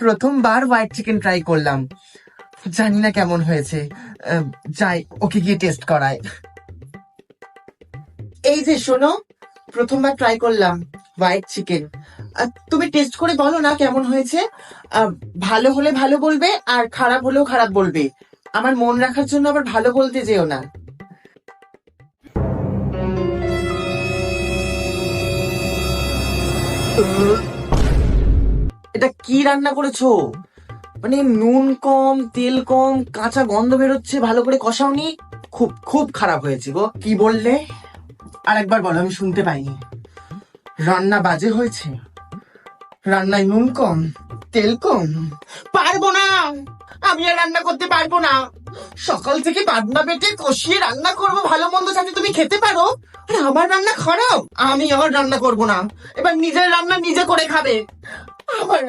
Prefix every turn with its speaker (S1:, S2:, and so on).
S1: প্রথমবার white chicken try করলাম, জানি না কেমন হয়েছে। যাই, ওকে গিয়ে টেস্ট করায়। এই যে শোনো, প্রথমবার ট্রাই করলাম হোয়াইট চিকেন, তুমি টেস্ট করে বলো না কেমন হয়েছে। ভালো হলে ভালো বলবে, আর খারাপ হলেও খারাপ বলবে। আমার মন রাখার জন্য আবার ভালো বলতে যেও না। এটা কি রান্না করেছো? মানে নুন কম, তেল কম, কাঁচা গন্ধ বেরোচ্ছে, ভালো করে কষাওনি। খুব খুব খারাপ হয়েছে গো। কি বললে? আরেকবার বলো, আমি শুনতে পাইনি। রান্না বাজে হয়েছে? রান্নায় নুন কম, তেল কম? পারবো না, আমি আর রান্না করতে পারবো না। সকাল থেকে বাদনা বেটে কষিয়ে রান্না করবো ভালো মন্দ, যাতে তুমি খেতে পারো, আর আমার রান্না খারাপ। আমি আর রান্না করবো না, এবার নিজের রান্না নিজে করে খাবে। আমার